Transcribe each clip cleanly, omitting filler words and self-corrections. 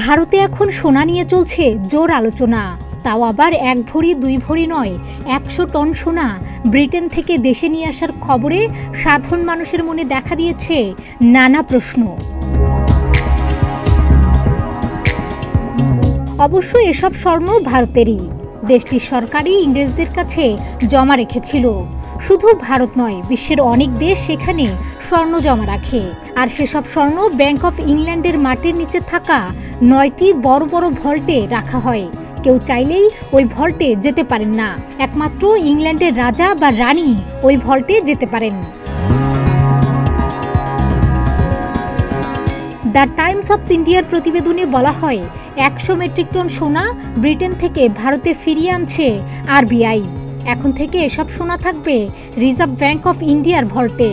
ভারতে এখন সোনা নিয়ে চলছে জোর আলোচনা। তাও আবার 1 ভরি 2 ভরি নয়, 100 টন সোনা ব্রিটেন থেকে দেশে নিয়ে আসার খবরে সাধারণ মানুষের মনে দেখা দিয়েছে নানা প্রশ্ন। অবশ্য এসব স্বর্ণ ভারতেরই। দেশটির সরকারই ইংরেজদের কাছে জমা রেখেছিল। শুধু ভারত নয়, বিশ্বের অনেক দেশ সেখানে স্বর্ণ জমা রাখে। আর সেসব স্বর্ণ ব্যাংক অফ ইংল্যান্ডের মাটির নিচে থাকা 9টি বড় বড় ভল্টে রাখা হয়। কেউ চাইলেই ওই ভল্টে যেতে পারেন না, একমাত্র ইংল্যান্ডের রাজা বা রানী ওই ভল্টে যেতে পারেন। দ্য টাইমস অফ ইন্ডিয়ার প্রতিবেদনে বলা হয়, 100 মেট্রিক টন সোনা ব্রিটেন থেকে ভারতে ফিরিয়ে আনছে আরবিআই। এখন থেকে এসব সোনা থাকবে রিজার্ভ ব্যাংক অফ ইন্ডিয়ার ভল্টে।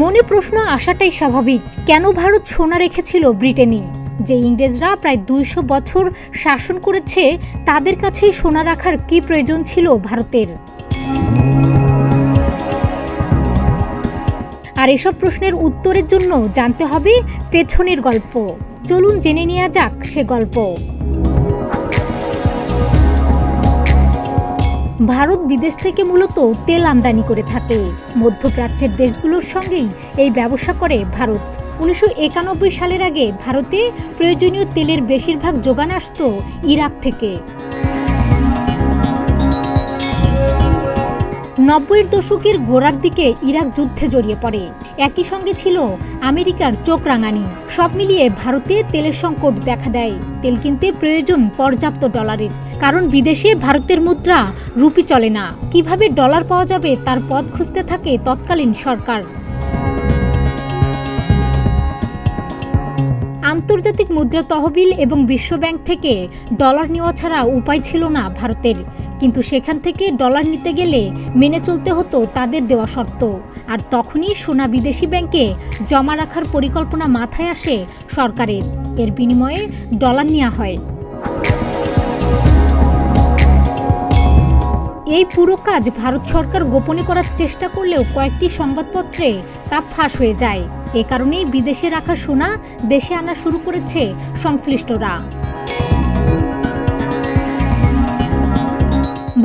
মনে প্রশ্ন আসাটাই স্বাভাবিক, কেন ভারত সোনা রেখেছিল ব্রিটেনে? যে ইংরেজরা প্রায় 200 বছর শাসন করেছে, তাদের কাছেই সোনা রাখার কি প্রয়োজন ছিল ভারতের? আর এসব প্রশ্নের উত্তরের জন্য জানতে হবে পেছনের গল্প। চলুন জেনে নেওয়া যাক সে গল্প। ভারত বিদেশ থেকে মূলত তেল আমদানি করে থাকে। মধ্যপ্রাচ্যের দেশগুলোর সঙ্গেই এই ব্যবসা করে ভারত। 1991 সালের আগে ভারতে প্রয়োজনীয় তেলের বেশিরভাগ যোগান আসত ইরাক থেকে। 90-এর দশকের গোড়ার দিকে ইরাক যুদ্ধে জড়িয়ে পড়ে। একই সঙ্গে ছিল আমেরিকার চোখ রাঙানি। সব মিলিয়ে ভারতে তেলের সংকট দেখা দেয়। তেল কিনতে প্রয়োজন পর্যাপ্ত ডলারের, কারণ বিদেশে ভারতের মুদ্রা রুপি চলে না। কিভাবে ডলার পাওয়া যাবে তার পথ খুঁজতে থাকে তৎকালীন সরকার। আন্তর্জাতিক মুদ্রা তহবিল এবং বিশ্বব্যাংক থেকে ডলার নেওয়া ছাড়া উপায় ছিল না ভারতের। কিন্তু সেখান থেকে ডলার নিতে গেলে মেনে চলতে হতো তাদের দেওয়া শর্ত। আর তখনই সোনা বিদেশি ব্যাংকে জমা রাখার পরিকল্পনা মাথায় আসে সরকারের। এর বিনিময়ে ডলার নেওয়া হয়। এই পুরো কাজ ভারত সরকার গোপনে করার চেষ্টা করলেও কয়েকটি সংবাদপত্রে তা ফাঁস হয়ে যায়। এ কারণেই বিদেশে রাখা সোনা দেশে আনা শুরু করেছে সংশ্লিষ্টরা।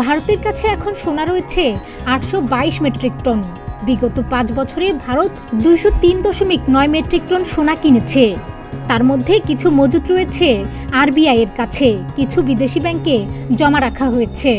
ভারতের কাছে এখন সোনা রয়েছে 822 মেট্রিক টন। বিগত 5 বছরে ভারত 203.9 মেট্রিক টন সোনা কিনেছে। তার মধ্যে কিছু মজুত রয়েছে আরবিআই এর কাছে, কিছু বিদেশি ব্যাংকে জমা রাখা হয়েছে।